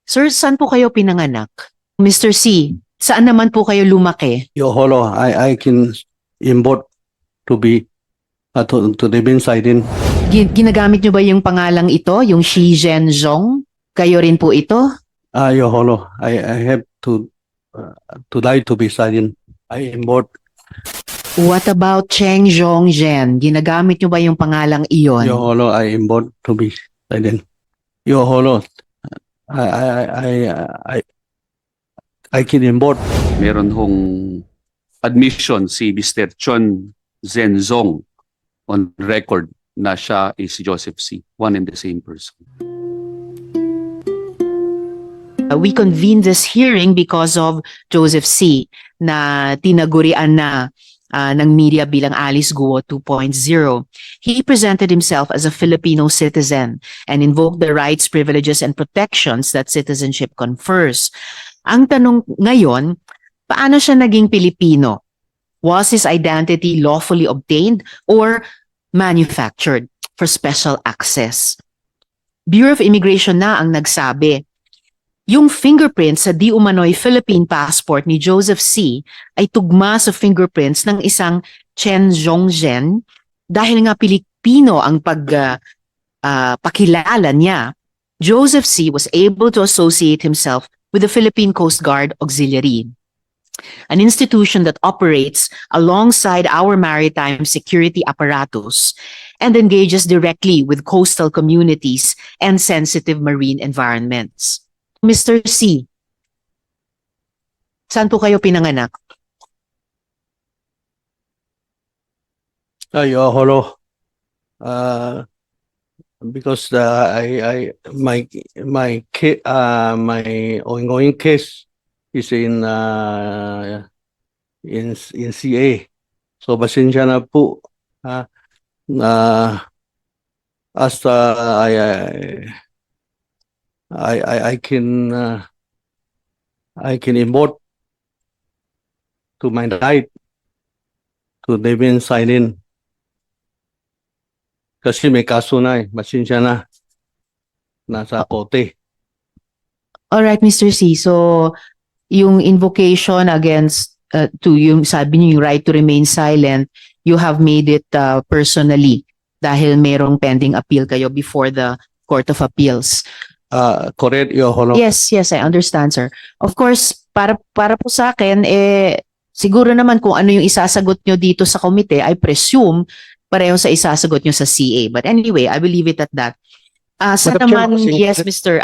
Sir, saan po kayo pinanganak? Mr. C, saan naman po kayo lumaki? Your holo, I can import to be to live inside in. Ginagamit nyo ba yung pangalang ito, yung Shi Zhenzhong? Kayo rin po ito? Your holo, I have to die to be silent. I import What about Cheng Zhongzhen? Ginagamit nyo ba yung pangalang iyon? your holo, I import to be silent. Your holo, I can import. Meron hong admission si Mr. Chon Zenzong on record na siya is Joseph C. One and the same person. We convened this hearing because of Joseph C. na tinagurian na ng media bilang Alice Guo 2.0. He presented himself as a Filipino citizen and invoked the rights, privileges, and protections that citizenship confers. Ang tanong ngayon, paano siya naging Pilipino? Was his identity lawfully obtained or manufactured for special access? Bureau of Immigration na ang nagsabi. Yung fingerprints sa di umano'y Philippine passport ni Joseph C. ay tugma sa fingerprints ng isang Chen Zhongzhen dahil nga Pilipino ang pakilala niya. Joseph C. was able to associate himself with the Philippine Coast Guard Auxiliary, an institution that operates alongside our maritime security apparatus and engages directly with coastal communities and sensitive marine environments. Mr. C, saan po kayo pinanganak? Your holo, because my ongoing case is in CA. So pasensya na po. As I can import to my right to live inside in. Kasi may kaso na eh. Pasensya na. Nasa kote. Alright, Mr. C. So, yung invocation against, to yung sabi niyo, yung right to remain silent, you have made it personally dahil merong pending appeal kayo before the Court of Appeals. Correct, Your Honor. Yes, I understand, sir. Of course, para po sa akin, siguro naman kung ano yung isasagot nyo dito sa komite, I presume pareho sa isasagot nyo sa CA. But anyway, I will leave it at that. Sa naman, yes, Senator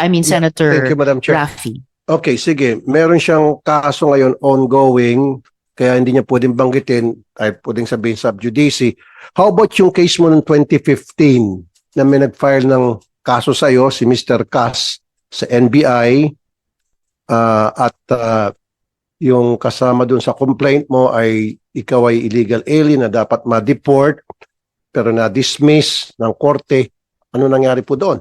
Thank you, Madam Chair. Raffy. Okay, sige. Meron siyang kaso ngayon ongoing, kaya hindi niya pwedeng banggitin, ay pwedeng sabihin sub judice. How about yung case mo noong 2015 na may nag-file ng kaso sa iyo, si Mr. Cas sa NBI, at yung kasama dun sa complaint mo ay ikaw ay illegal alien na dapat ma-deport pero na-dismiss ng korte. Ano nangyari po doon?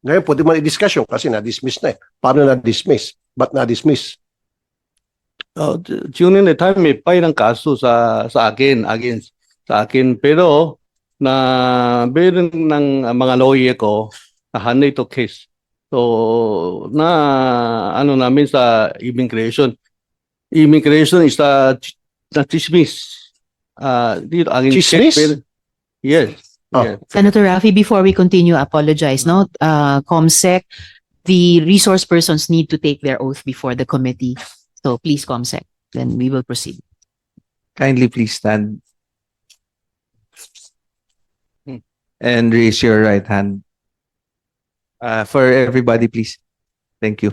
Ngayon, pwede man i-discussion kasi na-dismiss na eh. Paano na-dismiss? Ba't na-dismiss? During the time, may file ng kaso sa akin, against sa akin. Pero, meron ng mga lawyer ko na handle ito case. So, namin sa immigration. Immigration is na-dismiss. Dismiss? Yes. Oh. Yes. Senator Raffy, before we continue, I apologize. No, COMSEC, the resource persons need to take their oath before the committee. So please, COMSEC, then we will proceed. Kindly please stand and raise your right hand. For everybody, please. Thank you.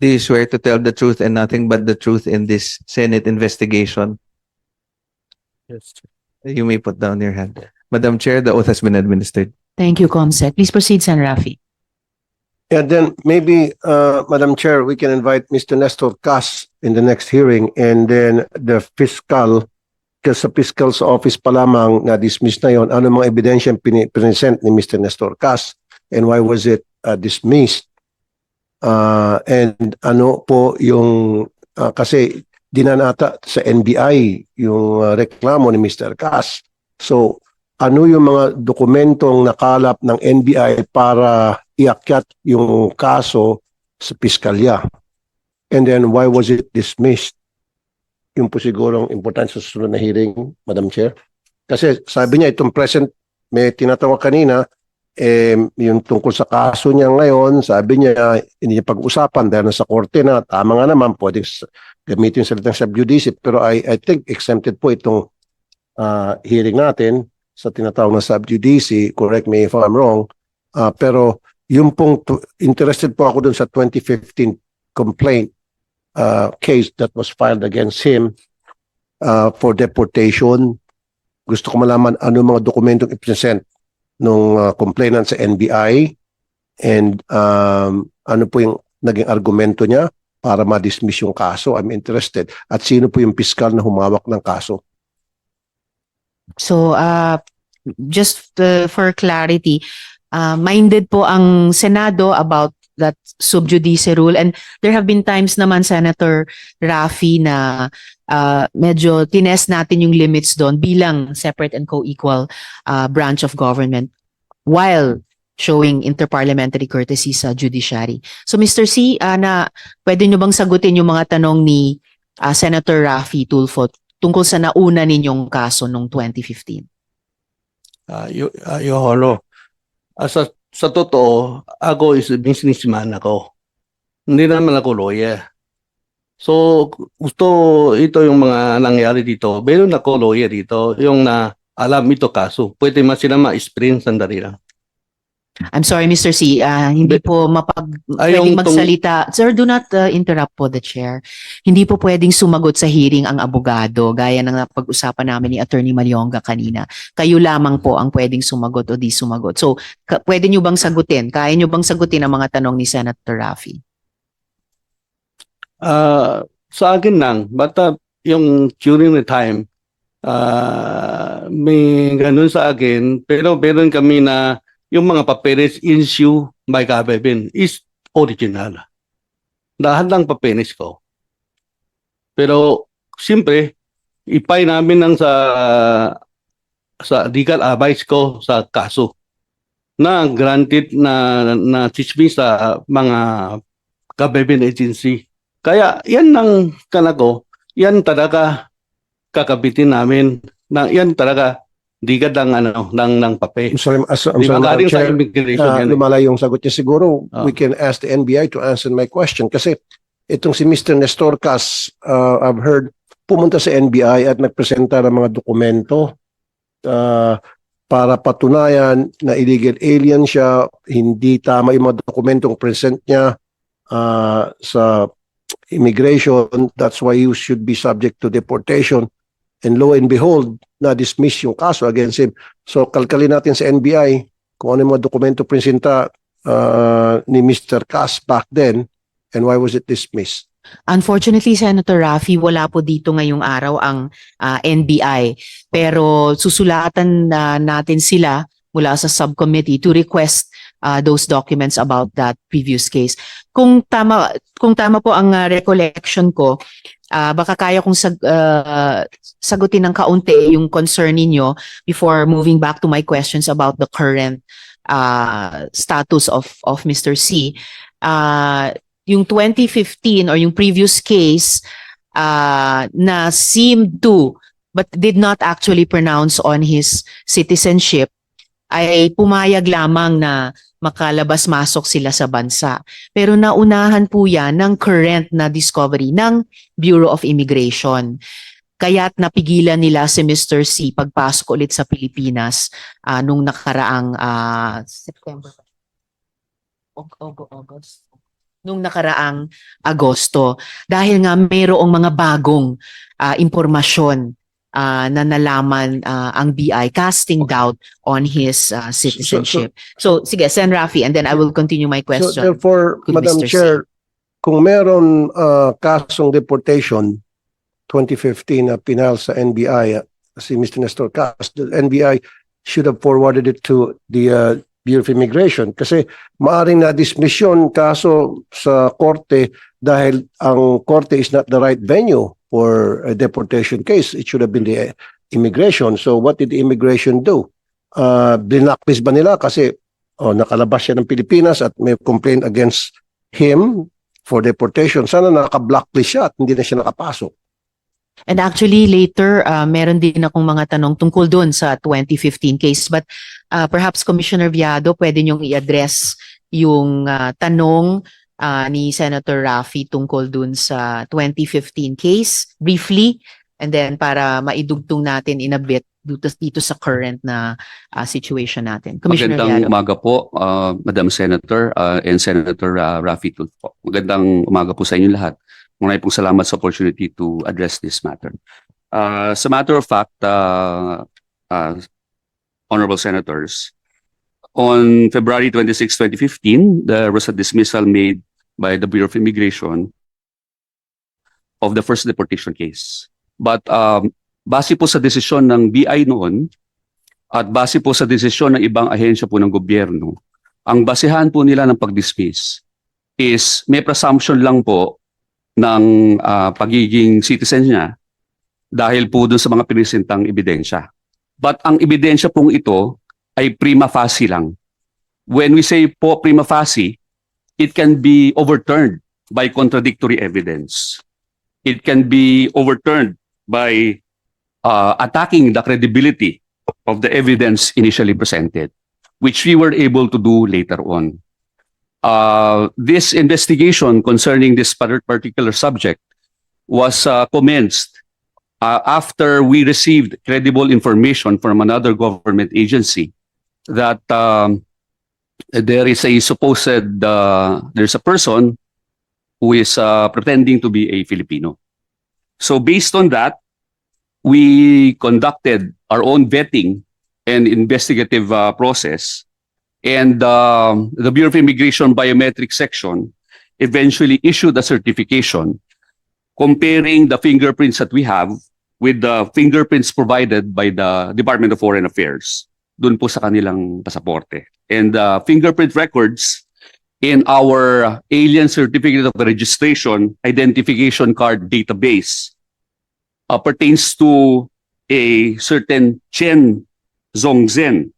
Do you swear to tell the truth and nothing but the truth in this Senate investigation? Yes. You may put down your hand. Madam Chair, the oath has been administered. Thank you, COMSEC. Please proceed, Sen. Raffy. And then maybe, Madam Chair, we can invite Mr. Nestor Cas in the next hearing, and then the fiscal, kasi sa fiscal's office pa lamang na-dismiss na yon, ano mga ebidensya present ni Mr. Nestor Cas and why was it dismissed? And ano po yung, kasi dinanata sa NBI yung reklamo ni Mr. Cas. So, ano yung mga dokumentong nakalap ng NBI para iakyat yung kaso sa piskalya? And then why was it dismissed? Yung po sigurong importante sa susunod na hearing, Madam Chair. Kasi sabi niya, itong present, may tinatawag kanina, yung tungkol sa kaso niya ngayon, sabi niya, hindi niya pag-usapan dahil nasa korte na, tama nga naman, pwedeng gamitin yung salitang sub judice, pero I think exempted po itong hearing natin sa tinatawag na sub judice, correct me if I'm wrong, pero yung pong interested po ako dun sa 2015 complaint case that was filed against him for deportation. Gusto ko malaman ano mga dokumentong i-present nung complainant sa NBI and ano po yung naging argumento niya para ma-dismiss yung kaso. I'm interested. At sino po yung piskal na humawak ng kaso? So, just for clarity, minded po ang Senado about that sub judice rule, and there have been times naman, Senator Raffy, na medyo tinest natin yung limits doon bilang separate and co-equal branch of government while showing interparliamentary courtesy sa judiciary. So Mr. C, pwede nyo bang sagutin yung mga tanong ni Senator Raffy Tulfo tungkol sa nauna ninyong kaso noong 2015? Your Honor, sa totoo, ako is a businessman ako. Hindi naman ako lawyer. So, ito yung mga nangyari dito. Meron ako lawyer dito, yung na alam ito kaso. Pwede sila ma-experience sandali lang. I'm sorry, Mr. C. Hindi po pwedeng magsalita. Sir, do not interrupt po the chair. Hindi po pwedeng sumagot sa hearing ang abogado, gaya ng napag-usapan namin ni Attorney Malyonga kanina. Kayo lamang po ang pwedeng sumagot o di sumagot. So, pwede nyo bang sagutin? Kaya nyo bang sagutin ang mga tanong ni Senator Raffy? Sa akin lang, basta yung during the time, may ganun sa akin, pero meron kami na yung mga papeles issue by government is original. Lahat ng papeles ko. Pero, siyempre, ipay namin ng sa legal advice ko sa kaso na granted na dismiss sa mga government agency. Kaya, yan ang kanako, yan talaga kakabitin namin, na yan talaga digad ng papel. I'm sorry, Di ba, galing sa Chair, immigration yan. lumalay yung sagot niya. Siguro, Ah. we can ask the NBI to answer my question. Kasi itong si Mr. Nestor Cas, I've heard, pumunta sa NBI at nagpresenta ng mga dokumento para patunayan na illegal alien siya, hindi tama yung mga dokumentong present niya sa immigration. That's why you should be subject to deportation. And lo and behold, na-dismiss yung kaso against him. So, kalkalin natin sa NBI kung ano yung mga dokumento presenta ni Mr. Cas back then and why was it dismissed. Unfortunately, Senator Raffy, wala po dito ngayong araw ang NBI. Pero susulatan natin sila mula sa subcommittee to request those documents about that previous case. Kung tama po ang recollection ko, baka kaya kong sagutin ng kaunti yung concern ninyo before moving back to my questions about the current status of Mr. C. Yung 2015 or yung previous case na seemed to but did not actually pronounce on his citizenship ay pumayag lamang na makalabas-masok sila sa bansa. Pero naunahan po yan ng current na discovery ng Bureau of Immigration. Kaya't napigilan nila si Mr. C pagpasok ulit sa Pilipinas nung nakaraang September. August. Nung nakaraang Agosto. Dahil nga mayroong mga bagong impormasyon na nalaman ang BI, casting doubt on his citizenship. So, sige, Sen. Raffy, and then I will continue my question. So, therefore, Good Madam Mr. Chair, kung meron kasong deportation 2015 na pinal sa NBI, si Mr. Nestor Cas, the NBI should have forwarded it to the Bureau of Immigration kasi maaring na-dismiss yun kaso sa korte dahil ang korte is not the right venue for a deportation case. It should have been the immigration. So what did the immigration do? Blacklist ba nila kasi nakalabas siya ng Pilipinas at may complaint against him for deportation. Sana naka-blacklist siya at hindi na siya nakapasok. And actually later, meron din akong mga tanong tungkol doon sa 2015 case. But perhaps Commissioner Viado, pwede niyong i-address yung tanong ni Senator Raffy tungkol doon sa 2015 case briefly, and then para maidugtong natin in a bit dito sa current na situation natin. Commissioner Magandang Viado. umaga po, Madam Senator and Senator Raffy Tulfo. Magandang umaga po sa inyo lahat. Maraming pong salamat sa opportunity to address this matter. As a matter of fact, Honorable Senators, on February 26, 2015, there was a dismissal made by the Bureau of Immigration of the first deportation case. But base po sa desisyon ng BI noon at base po sa desisyon ng ibang ahensya po ng gobyerno, ang basehan po nila ng pag-dismiss is may presumption lang po ng pagiging citizen niya dahil po dun sa mga pinisintang ebidensya. But ang ebidensya pong ito ay prima facie lang. When we say po prima facie, it can be overturned by contradictory evidence. It can be overturned by attacking the credibility of the evidence initially presented, which we were able to do later on. This investigation concerning this particular subject was commenced after we received credible information from another government agency that there is a supposed there's a person who is pretending to be a Filipino. So based on that, we conducted our own vetting and investigative process. And the Bureau of Immigration Biometric Section eventually issued a certification comparing the fingerprints that we have with the fingerprints provided by the Department of Foreign Affairs dun po sa kanilang pasaporte. And the fingerprint records in our Alien Certificate of Registration Identification Card database pertains to a certain Chen Zongzhen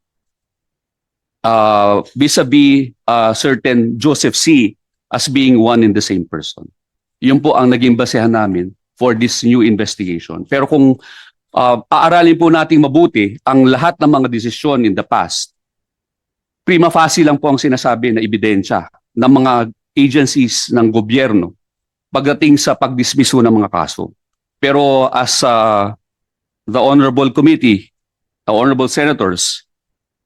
vis-a-vis certain Joseph C. as being one and the same person. Yun po ang naging basehan namin for this new investigation. Pero kung aaralin po nating mabuti ang lahat ng mga desisyon in the past, prima facie lang po ang sinasabi na ebidensya ng mga agencies ng gobyerno pagdating sa pagdismiso ng mga kaso. Pero as the Honorable Committee, the Honorable Senators,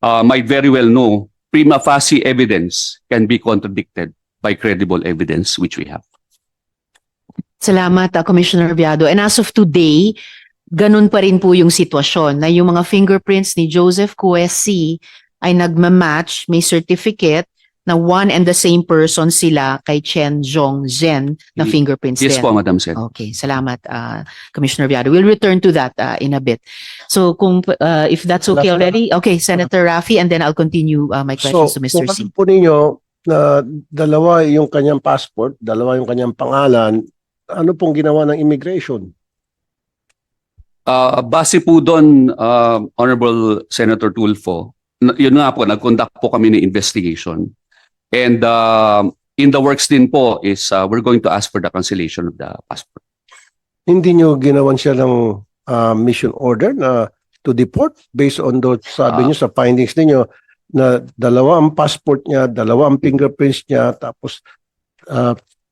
might very well know, prima facie evidence can be contradicted by credible evidence which we have. Salamat, Commissioner Viado. And as of today, ganun pa rin po yung sitwasyon na yung mga fingerprints ni Joseph Cuesi ay nagmamatch, may certificate na one and the same person sila kay Chen Zongzhen na fingerprints Yes din. po, Madam Sen. Okay, salamat, Commissioner Viado. We'll return to that in a bit. So kung if that's okay Last- already, okay, Senator Raffy, and then I'll continue my questions to Mr. kung C. alam po ninyo na dalawa yung kanyang passport, dalawa yung kanyang pangalan, ano pong ginawa ng immigration? Base po doon, Honorable Senator Tulfo, yun nga po, nag-conduct po kami ng investigation. And in the works din po is we're going to ask for the cancellation of the passport. Hindi nyo ginawan siya ng mission order na to deport based on those sabi nyo sa findings ninyo na dalawa ang passport niya, dalawa ang fingerprints niya, tapos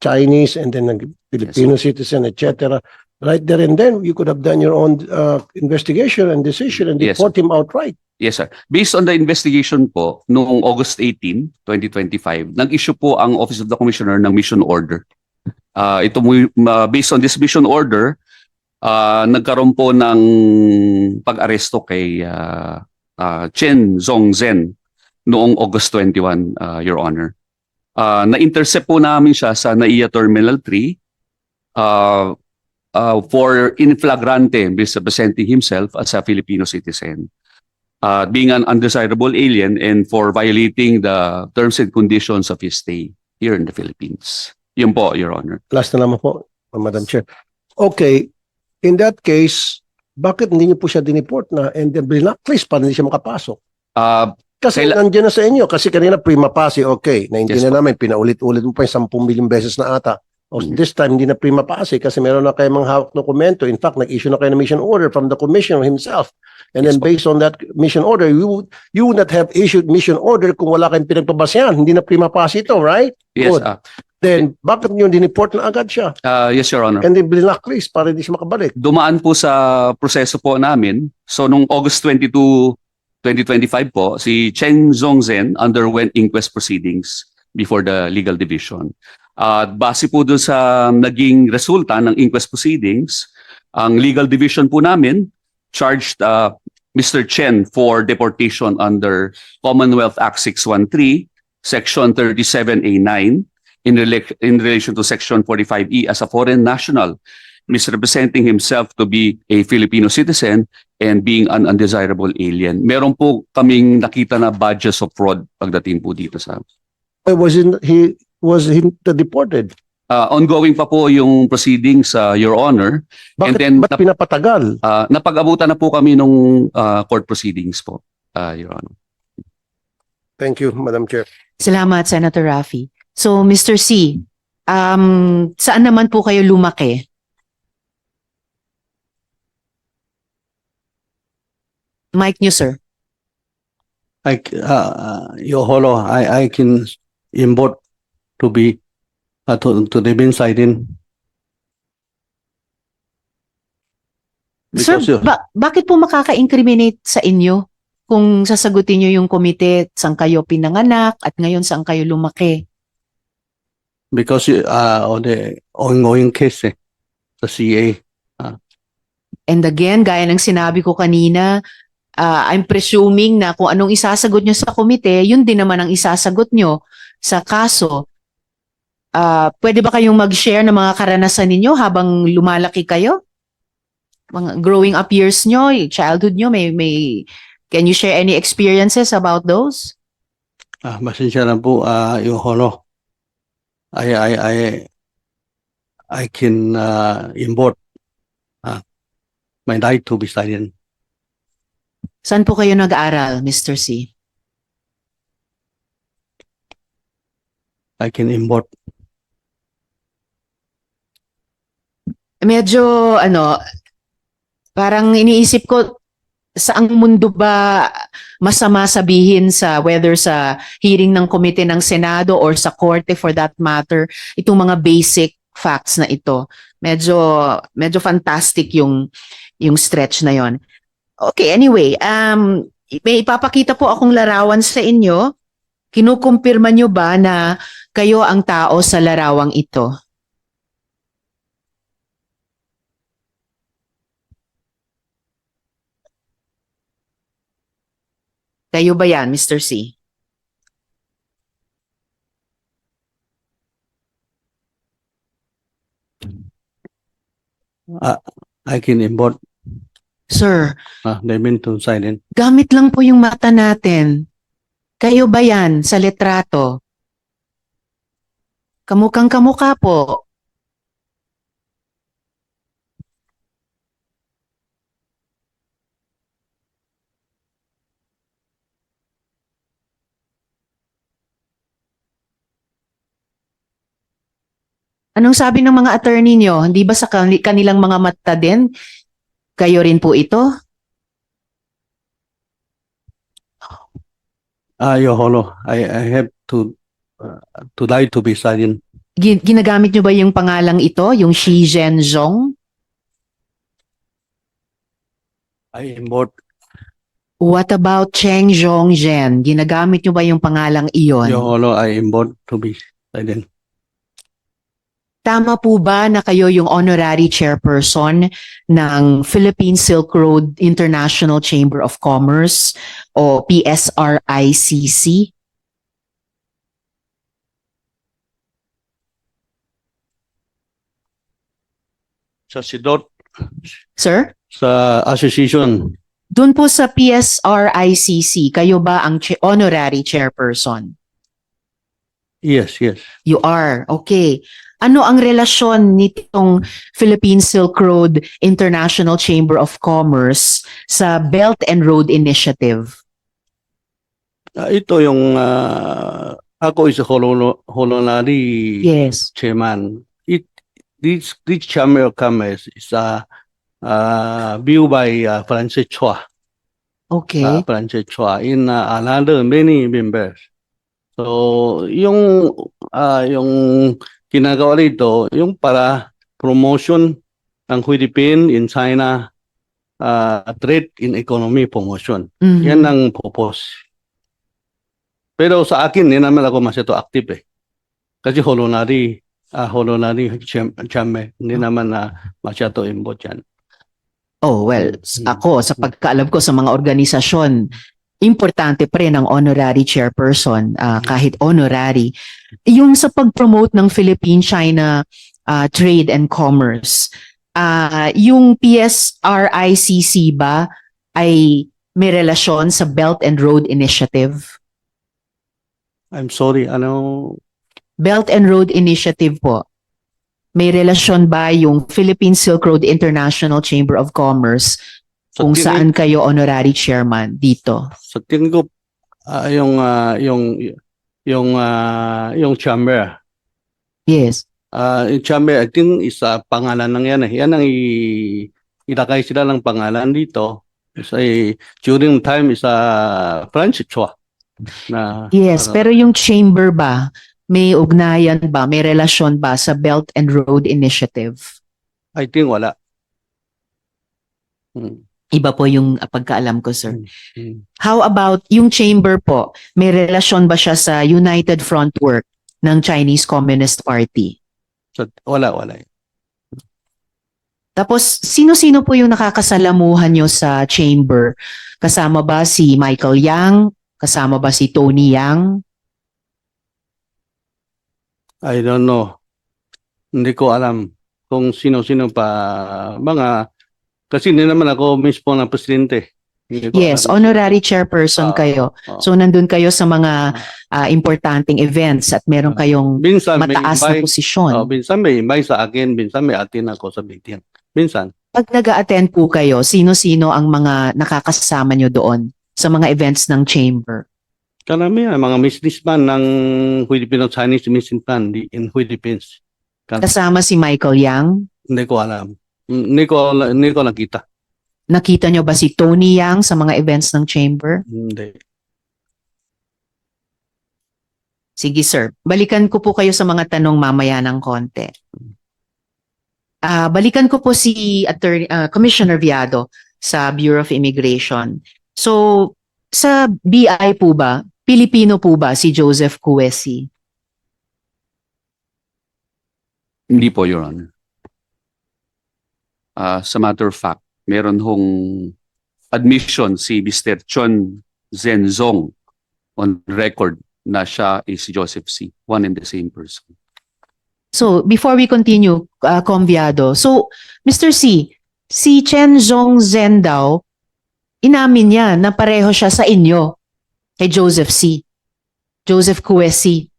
Chinese and then Filipino citizen, etc. Right there and then, you could have done your own investigation and decision and Yes, deport him outright. Yes, sir. Based on the investigation po, noong August 18, 2025, nag-issue po ang Office of the Commissioner ng mission order. Based on this mission order, nagkaroon po ng pag-aresto kay Chen Zongzhen noong August 21, Your Honor. Na-intercept po namin siya sa NAIA Terminal 3 for in flagrante misrepresenting himself as a Filipino citizen. Being an undesirable alien and for violating the terms and conditions of his stay here in the Philippines. Yun po, Your Honor. Last na naman po, Madam Chair. Okay, in that case, bakit hindi niyo po siya dineport na and then blacklist para hindi siya makapasok? Kasi Kaila- nandiyan na sa inyo. Kasi kanina prima facie, okay. Yes Naintindihan po. namin, pinaulit-ulit mo pa yung 10 milyong beses na ata. O, Mm. this time, hindi na prima facie kasi meron na kayong mga hawak dokumento. In fact, nag-issue na kayo ng mission order from the commissioner himself. And Yes then po. based on that mission order, you would not have issued mission order kung wala kayong pinagpabasehan. Hindi na prima facie ito, right? Yes, Good. Then, bakit nyo dineport na agad siya? yes, Your Honor. And then blacklist para hindi siya makabalik. Dumaan po sa proseso po namin. So nung August 22, 2025 po, si Cheng Zhongzhen underwent inquest proceedings before the legal division. At base po doon sa naging resulta ng inquest proceedings, ang legal division po namin charged Mr. Chen for deportation under Commonwealth Act 613, Section 37A9, in relation to Section 45E as a foreign national, misrepresenting himself to be a Filipino citizen and being an undesirable alien. Meron po kaming nakita na badges of fraud pagdating po dito sa... Was he deported? ongoing pa po yung proceedings, Your Honor. Bakit, then, ba't pinapatagal? Napag-abutan na po kami nung court proceedings po, Your Honor. Thank you, Madam Chair. Salamat, Senator Raffy. So, Mr. C, saan naman po kayo lumaki? Mic niyo, sir. Your Honor, I can import to be to the bin side in. Sir, Because bakit po makaka-incriminate sa inyo kung sasagutin niyo yung komite saan kayo pinanganak at ngayon saan kayo lumaki? because on the ongoing case, the CA. And again, gaya ng sinabi ko kanina, I'm presuming na kung anong isasagot nyo sa komite, yun din naman ang isasagot nyo sa kaso. Pwede ba kayong mag-share ng mga karanasan ninyo habang lumalaki kayo? Mga growing up years nyo, childhood nyo, can you share any experiences about those? Pasensya na po, Your Honor. I can import my right to be silent. Saan po kayo nag-aaral, Mr. C? I can import. Medyo, parang iniisip ko, saang mundo ba masama sabihin whether sa hearing ng komite ng Senado or sa korte for that matter, itong mga basic facts na ito. Medyo fantastic yung stretch na yon. Okay, anyway, may ipapakita po akong larawan sa inyo. Kinukumpirma nyo ba na kayo ang tao sa larawang ito? Kayo ba yan, Mr. C? I can import Sir, the bin to silent. gamit lang po yung mata natin. Kayo ba yan sa litrato? Kamukang kamukha po. Anong sabi ng mga attorney nyo? Hindi ba sa kanilang mga mata din? Kayo rin po ito? Your Honor, I have to lie to be silent. Ginagamit nyo ba yung pangalang ito? Yung Shi Zhenzhong? I import, What about Cheng Zhongzhen? Ginagamit nyo ba yung pangalang iyon? Your Honor, I import to be silent. Tama po ba na kayo yung honorary chairperson ng Philippine Silk Road International Chamber of Commerce o PSRICC? Sa SIDOT, Sir? sa association, Doon po sa PSRICC, kayo ba ang honorary chairperson? yes. You are. Okay. Ano ang relasyon nitong Philippine Silk Road International Chamber of Commerce sa Belt and Road Initiative? Ito yung ako is a honorary Yes. chairman. This chamber of commerce is viewed by Francis Chua. Okay. Francis Chua in another many members. So yung ginagawa rito yung para promotion ng Philippines in China, trade in economy promotion. Mhm. Yan ang purpose. Pero sa akin, hindi naman ako masyado active eh. Kasi honorary chamber. Hindi naman masyado involved yan. Oh, well, Mm. ako, sa pagkaalam ko sa mga organisasyon, importante pa rin ang honorary chairperson, kahit honorary. Yung sa pag-promote ng Philippine-China trade and commerce, yung PSRICC ba ay may relasyon sa Belt and Road Initiative? I'm sorry, ano? Belt and Road Initiative po. May relasyon ba yung Philippine Silk Road International Chamber of Commerce kung saan kayo honorary chairman dito? Sa tingin ko, yung chamber. Yes. Yung chamber, I think isa pangalan lang yan eh. Yan ang ilagay sila ng pangalan dito. During time is Francis Chua. Yes, pero yung chamber ba, may ugnayan ba, may relasyon ba sa Belt and Road Initiative? I think wala. Iba po yung pagkaalam ko, sir. Hmm. How about yung chamber po, may relasyon ba siya sa United Front Work ng Chinese Communist Party? So, wala. Tapos, sino-sino po yung nakakasalamuhan nyo sa chamber? Kasama ba si Michael Yang? Kasama ba si Tony Yang? I don't know. Hindi ko alam kung sino-sino pa. Kasi hindi naman ako mismo na presidente. Hindi ko Yes, alam. honorary chairperson kayo. So, nandun kayo sa mga importanteng events at meron kayong Minsan may mataas na invite, posisyon. minsan may invite sa akin, minsan may atin ako sa meeting. Minsan. Pag nag-a-attend po kayo, sino-sino ang mga nakakasama nyo doon sa mga events ng chamber? Karamihan, mga businessman ng Filipino-Chinese businessman in Philippines. Kasama si Michael Yang? Hindi ko alam. Hindi ko nakita. Nakita nyo ba si Tony Yang sa mga events ng chamber? Hindi. Sige sir, balikan ko po kayo sa mga tanong mamaya ng konti. Balikan ko po si Commissioner Viado sa Bureau of Immigration. So, sa BI po ba, Pilipino po ba si Joseph Cuesi? Hindi po, Your Honor. As a matter of fact, meron hong admission si Mr. Chon Zenzong on record na siya is si Joseph C. One and the same person. So, before we continue, Conviado, so, Mr. C, si Chen Zhongzhen daw, inamin niya na pareho siya sa inyo, kay Joseph C. Joseph Cuesi.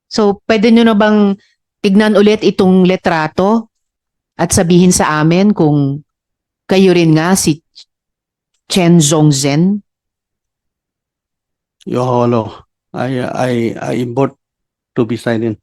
So, pwede nyo na bang tignan ulit itong letrato at sabihin sa amin kung kayo rin nga si Chen Zhongzhen? Your Honor, I vote to be silent.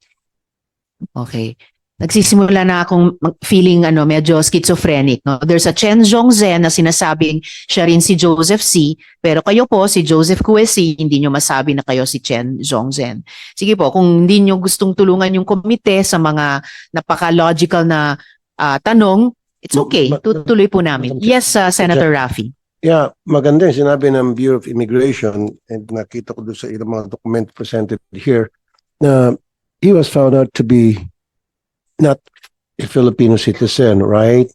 Okay. Nagsisimula na akong feeling medyo schizophrenic, no? There's a Chen Zhongzhen na sinasabing siya rin si Joseph C, pero kayo po si Joseph Cuesi, hindi nyo masabi na kayo si Chen Zhongzhen. Sige po, kung hindi nyo gustong tulungan yung komite sa mga napaka-logical na tanong, it's okay. Tutuloy po namin. Yes, Senator Raffy. Yeah, maganda yung sinabi ng Bureau of Immigration and nakita ko doon sa ilang mga document presented here na he was found out to be not a Filipino citizen, right?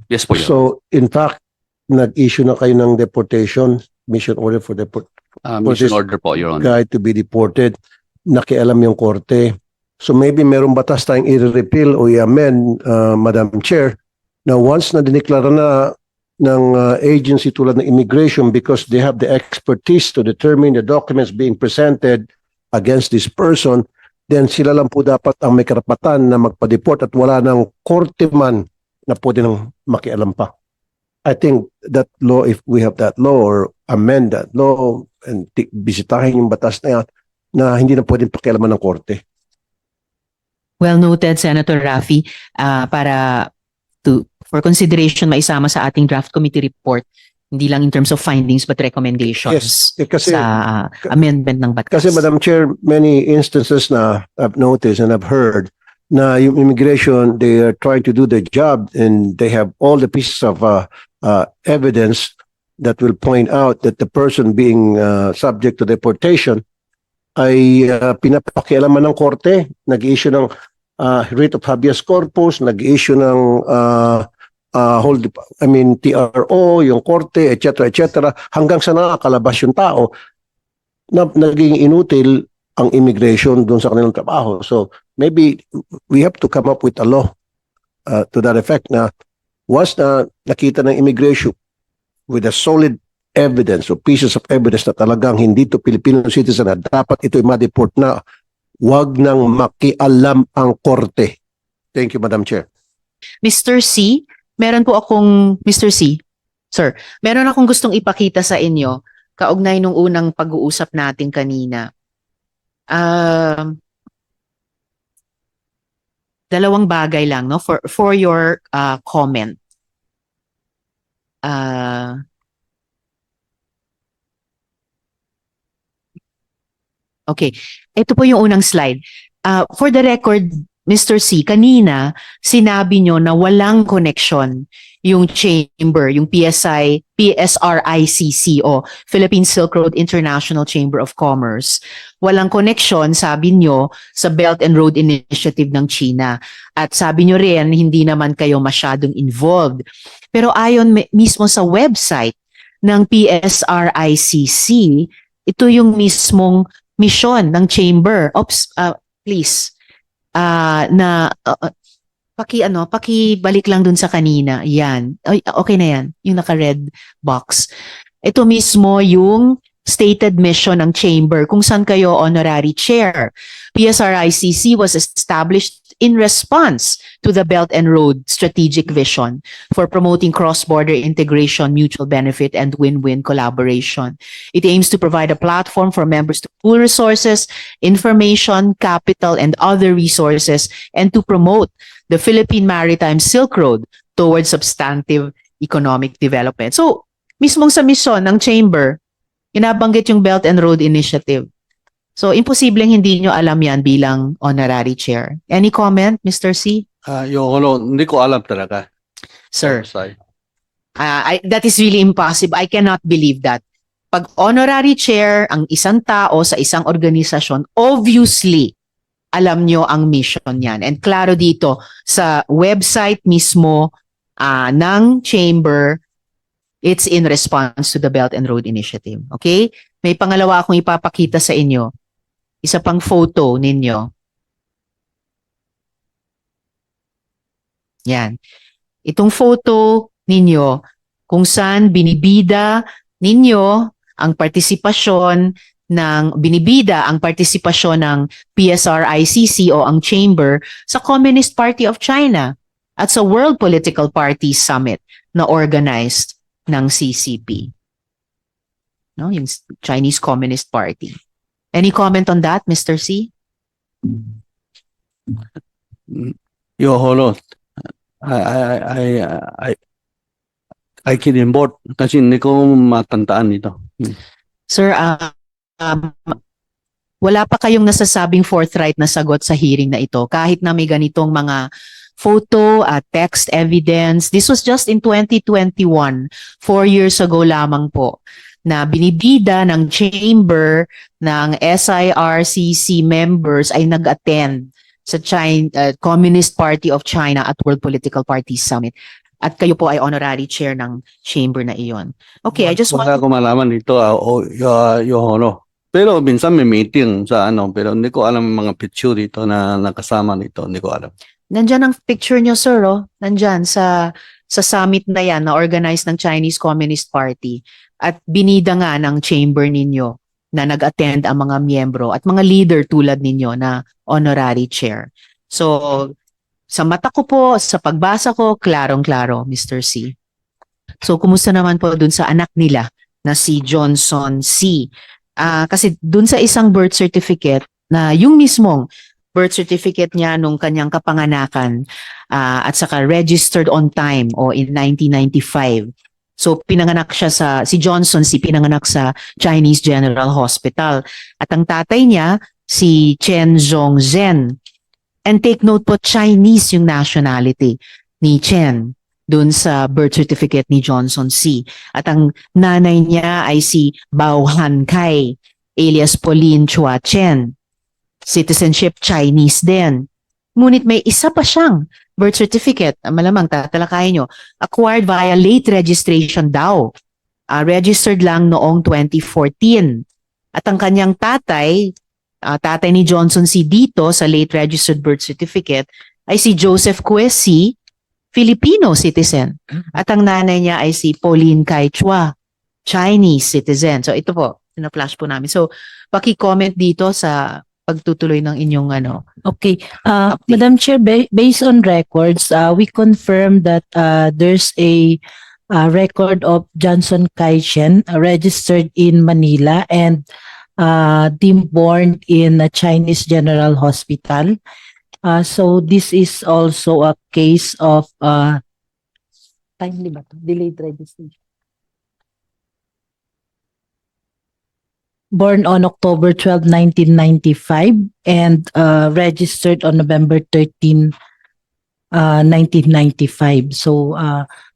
Yes po, Your Honor. So, in fact, nag-issue na kayo ng deportation, mission order for Mission this order po, Your Honor. guy to be deported. Nakialam yung korte. So maybe merong batas tayong i-repeal o i-amend, Madam Chair, na once na diniklara na ng agency tulad ng immigration because they have the expertise to determine the documents being presented against this person, then sila lang po dapat ang may karapatan na magpa-deport at wala ng korte man na pwede nang makialam pa. I think that law, if we have that law or amend that law and bisitahin yung batas na yan na hindi na pwedeng pakialaman ng korte. Well noted, Senator Raffy. Para for consideration, maisama sa ating draft committee report, hindi lang in terms of findings but recommendations Kasi sa amendment ng batas. Kasi Madam Chair, many instances na I've noticed and I've heard na yung immigration, they are trying to do their job and they have all the pieces of evidence that will point out that the person being subject to deportation ay pinapakialaman ng korte, nag-issue ng writ of habeas corpus, nag-issue ng TRO, yung korte, etc., hanggang sa nakakalabas yung tao na naging inutil ang immigration doon sa kanilang trabaho. So maybe we have to come up with a law to that effect na once na nakita ng immigration with a solid evidence or pieces of evidence na talagang hindi to Filipino citizen na dapat ito'y ma-deport na, wag nang makialam ang korte. Thank you, Madam Chair. Mr. C, Sir, meron akong gustong ipakita sa inyo kaugnay nung unang pag-uusap natin kanina. Dalawang bagay lang, no, for your comment. Okay, ito po yung unang slide. For the record, Mr. C, kanina sinabi nyo na walang connection yung chamber, yung PSRICC o Philippine Silk Road International Chamber of Commerce. Walang connection, sabi nyo, sa Belt and Road Initiative ng China. At sabi nyo rin, hindi naman kayo masyadong involved. Pero ayon mismo sa website ng PSRICC, ito yung mismong mission ng chamber. Please. Pakibalik lang dun sa kanina. Yan. Okay na yan. Yung naka-red box. Ito mismo yung stated mission ng chamber kung saan kayo honorary chair. PSRICC was established in response to the Belt and Road Strategic Vision for promoting cross-border integration, mutual benefit, and win-win collaboration. It aims to provide a platform for members to pool resources, information, capital, and other resources, and to promote the Philippine Maritime Silk Road towards substantive economic development. So, mismong sa mission ng chamber, inabanggit yung Belt and Road Initiative. So, imposibleng hindi nyo alam yan bilang honorary chair. Any comment, Mr. C? Hindi ko alam talaga. Sir, Sorry. that is really impossible. I cannot believe that. Pag honorary chair ang isang tao sa isang organisasyon, obviously, alam nyo ang mission yan. And klaro dito, sa website mismo ng chamber, it's in response to the Belt and Road Initiative. Okay? May pangalawa akong ipapakita sa inyo. Isa pang photo ninyo. Yan. Itong photo ninyo kung saan binibida ninyo ang partisipasyon ng PSRICC o ang chamber sa Communist Party of China at sa World Political Party Summit na organized ng CCP. No, yung Chinese Communist Party. Any comment on that, Mr. C? Your Honor, I can import kasi hindi ko matandaan ito. Sir, wala pa kayong nasasabing forthright na sagot sa hearing na ito kahit na may ganitong mga photo at text evidence. This was just in 2021, 4 years ago lamang po, na binibida ng chamber ng SIRCC members ay nag-attend sa Communist Party of China at World Political Party Summit. At kayo po ay honorary chair ng chamber na iyon. Okay, I just want Wala ko malaman ito, Your Honor. Pero minsan may meeting sa pero hindi ko alam mga picture dito na nakasama nito, hindi ko alam. Nandyan ang picture nyo, sir, oh. Nandyan sa summit na yan na organized ng Chinese Communist Party. At binida nga ng chamber ninyo na nag-attend ang mga miyembro at mga leader tulad ninyo na honorary chair. So, sa mata ko po, sa pagbasa ko, klarong-klaro, Mr. C. So, kumusta naman po dun sa anak nila na si Johnson C. Kasi dun sa isang birth certificate na yung mismong birth certificate niya nung kanyang kapanganakan at saka registered on time o in 1995. So pinanganak siya si Johnson C pinanganak sa Chinese General Hospital at ang tatay niya si Chen Zhongzhen. And take note po, Chinese yung nationality ni Chen dun sa birth certificate ni Johnson C. At ang nanay niya ay si Bao Han Kai, alias Pauline Chua Chen. Citizenship Chinese din. Ngunit may isa pa siyang birth certificate, malamang tatalakayin nyo, acquired via late registration daw. Registered lang noong 2014. At ang kanyang tatay ni Johnson C. dito sa late registered birth certificate ay si Joseph Kue C., Filipino citizen. At ang nanay niya ay si Pauline Kai Chua, Chinese citizen. So ito po, flash po namin. So paki-comment dito sa pagtutuloy ng inyong Okay. update. Madam Chair, based on records, we confirm that there's a record of Johnson Kai-Chen registered in Manila and deemed born in a Chinese General Hospital. So this is also a case of timely ba to? Delayed registration. Born on October 12, 1995 and registered on November 13, 1995. So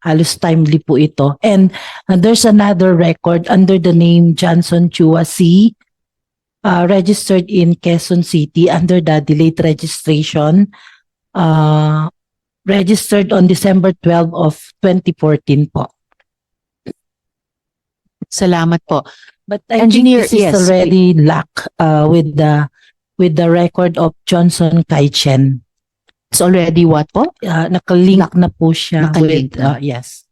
halos timely po ito. And there's another record under the name Johnson Chua C, registered in Quezon City under the delayed registration, registered on December 12 of 2014 po. Salamat po. But I Engineer, think this yes. is already lack with the record of Johnson Kai-Chen. It's already what po? Nakalink na po siya Nakalink with, na. yes,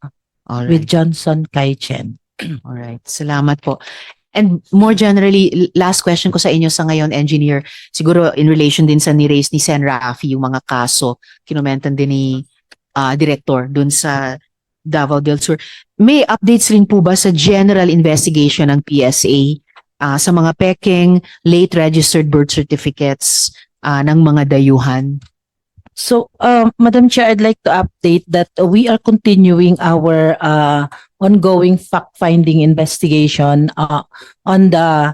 Alright. with Johnson Kai-Chen. Alright. Salamat po. And more generally, last question ko sa inyo sa ngayon, Engineer, siguro in relation din sa ni-raise ni Sen. Rafi, yung mga kaso, kinumentan din ni Director dun sa Davao del Sur. May updates rin po ba sa general investigation ng PSA sa mga peking late registered birth certificates ng mga dayuhan? So, Madam Chair, I'd like to update that we are continuing our ongoing fact-finding investigation on the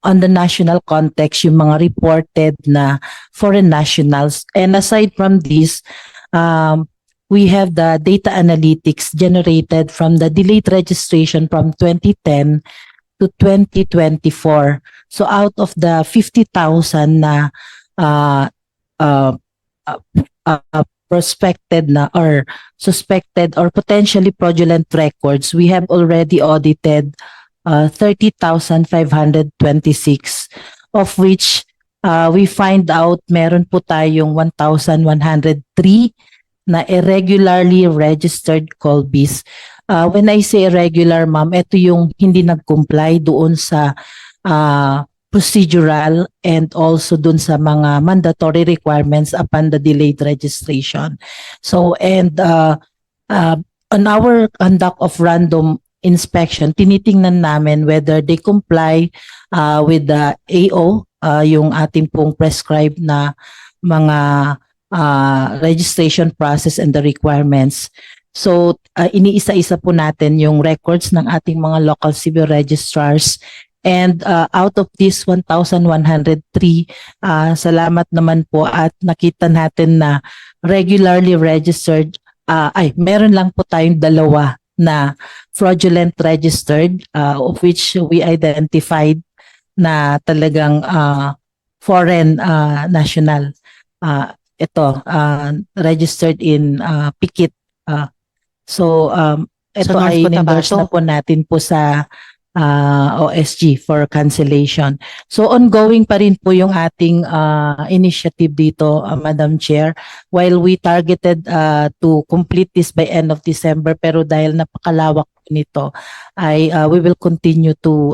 national context, yung mga reported na foreign nationals. And aside from this, we have the data analytics generated from the delayed registration from 2010 to 2024. So out of the 50,000 na prospected na or suspected or potentially fraudulent records, we have already audited 30,526, of which we find out meron po tayong 1,103 na irregularly registered callbys. When I say irregular, ma'am, ito yung hindi nag-comply doon sa procedural and also dun sa mga mandatory requirements upon the delayed registration. So, and on our conduct of random inspection, tinitingnan namin whether they comply with the AO, yung ating pong prescribed na mga registration process and the requirements. So, iniisa-isa po natin yung records ng ating mga local civil registrars. And out of this 1,103, salamat naman po at nakita natin na regularly registered, meron lang po tayong dalawa na fraudulent registered, of which we identified na talagang foreign national. Ito, registered in Pikit. So, ito North ay endorse Cotabato? na po natin po sa OSG for cancellation. So ongoing pa rin po yung ating initiative dito, Madam Chair. While we targeted to complete this by end of December, pero dahil napakalawak nito, we will continue to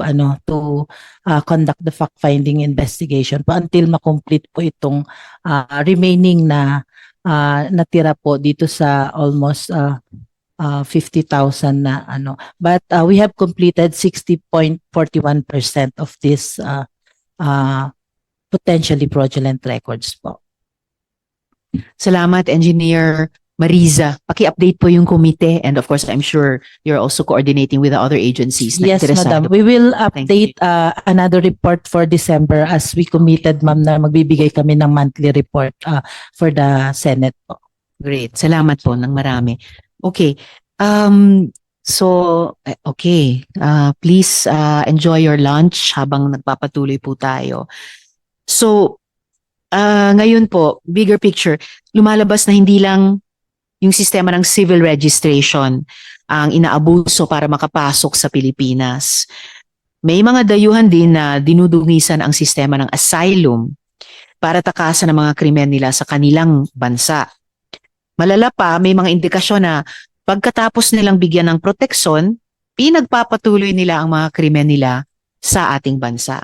conduct the fact-finding investigation pa until ma-complete po itong remaining na natira po dito sa almost 50,000 na ano. But we have completed 60.41% of this potentially fraudulent records po. Salamat, Engineer Mariza. Paki-update po yung komite, and of course, I'm sure you're also coordinating with the other agencies na Yes, interesado. Madam. We will Thank you. update another report for December as we committed, ma'am, na magbibigay kami ng monthly report for the Senate po. Great. Salamat po ng marami. Okay. Please enjoy your lunch habang nagpapatuloy po tayo. So, ngayon po, bigger picture, lumalabas na hindi lang yung sistema ng civil registration ang inaabuso para makapasok sa Pilipinas. May mga dayuhan din na dinudungisan ang sistema ng asylum para takasan ang mga krimen nila sa kanilang bansa. Malala pa, may mga indikasyon na pagkatapos nilang bigyan ng proteksyon, pinagpapatuloy nila ang mga krimen nila sa ating bansa.